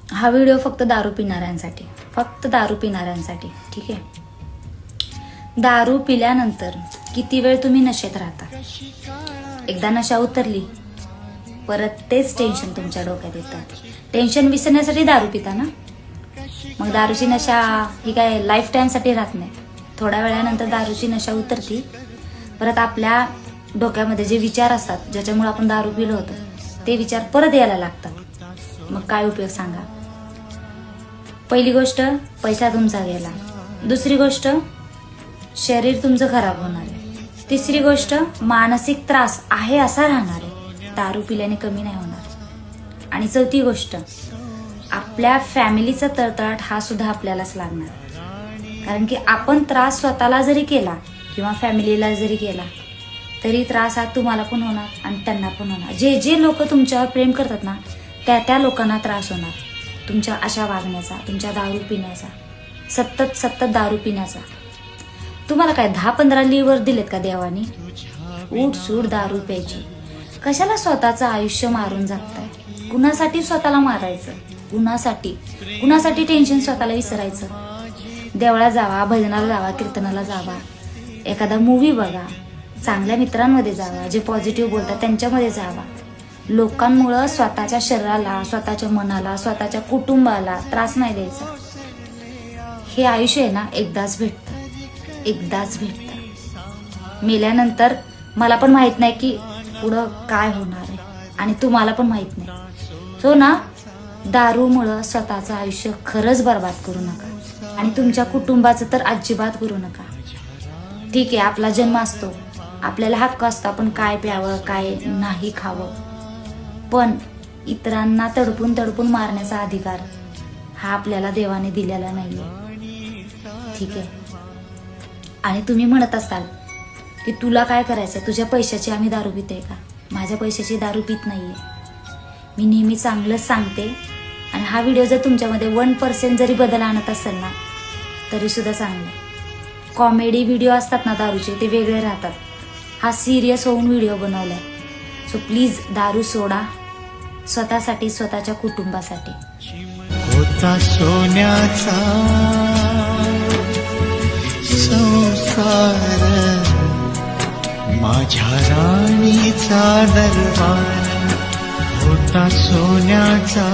हा व्हिडिओ फक्त दारू पिणाऱ्यांसाठी, फक्त दारू पिणाऱ्यांसाठी, ठीक आहे. दारू पिल्यानंतर किती वेळ तुम्ही नशेत राहता. एकदा नशा उतरली परत तेच टेन्शन तुमच्या डोक्यात येतं. टेन्शन विसरण्यासाठी दारू पिता ना, मग दारूची नशा ही काय लाईफ टाईमसाठी राहत नाही. थोड्या वेळानंतर दारूची नशा उतरती, परत आपल्या डोक्यामध्ये जे विचार असतात ज्याच्यामुळे आपण दारू पिलो होतो ते विचार परत यायला लागतात. मग काय उपयोग सांगा. पहिली गोष्ट पैसा तुमचा गेला, दुसरी गोष्ट शरीर तुमचं खराब होणार आहे, तिसरी गोष्ट मानसिक त्रास आहे असा राहणार आहे, दारू पिल्याने कमी नाही होणार, आणि चौथी गोष्ट आपल्या फॅमिलीचा तळतळाट हा सुद्धा आपल्यालाच लागणार. कारण की आपण त्रास स्वतःला जरी केला किंवा फॅमिलीला जरी केला तरी त्रास हा तुम्हाला पण होणार आणि त्यांना पण होणार. जे जे लोक तुमच्यावर प्रेम करतात ना त्या लोकांना त्रास होणार तुमच्या अशा वागण्याचा, तुमच्या दारू पिण्याचा, सतत दारू पिण्याचा. तुम्हाला काय 10-15 लिव्हर दिलेत का देवानी? उठ सूट दारू प्यायची. कशाला स्वतःचं आयुष्य मारून जगताय? कुणासाठी स्वतःला मारायचं? कुणासाठी टेन्शन स्वतःला विसरायचं? देवळात जावा, भजनाला जावा, कीर्तनाला जावा, एखादा मूवी बघा, चांगल्या मित्रांमध्ये जावा, जे पॉझिटिव्ह बोलतात त्यांच्यामध्ये जावा. लोकांमुळं स्वतःच्या शरीराला, स्वतःच्या मनाला, स्वतःच्या कुटुंबाला त्रास नाही द्यायचा. हे आयुष्य आहे ना एकदाच भेटतं. मेल्यानंतर मला पण माहित नाही की पुढं काय होणार आहे आणि तुम्हाला पण माहित नाही. सो ना, दारूमुळं स्वतःचं आयुष्य खरंच बर्बाद करू नका आणि तुमच्या कुटुंबाचं तर अजिबात करू नका. ठीक आहे, आपला जन्म असतो, आपल्याला हक्क असतो आपण काय प्यावं काय नाही खावं, पण इतरांना तडपून मारण्याचा अधिकार हा आपल्याला देवाने दिलेला नाहीये. ठीक आहे. आणि तुम्ही म्हणत असाल की तुला काय करायचं, तुझ्या पैशाची आम्ही दारू पिते का? माझ्या पैशाची दारू पित नाहीये मी. नेहमी चांगलंच सांगते. आणि हा व्हिडिओ जर तुमच्यामध्ये 1% जरी बदल आणत असेल ना तरी सुद्धा चांगलं. कॉमेडी व्हिडिओ असतात ना दारूचे ते वेगळे राहतात. हा सिरियस होऊन व्हिडिओ बनवलाय. सो प्लीज दारू सोडा, स्वतःसाठी, स्वतःच्या कुटुंबासाठी. होता सोन्याचा संसार, माझ्या राणीचा दरबार. होता सोन्याचा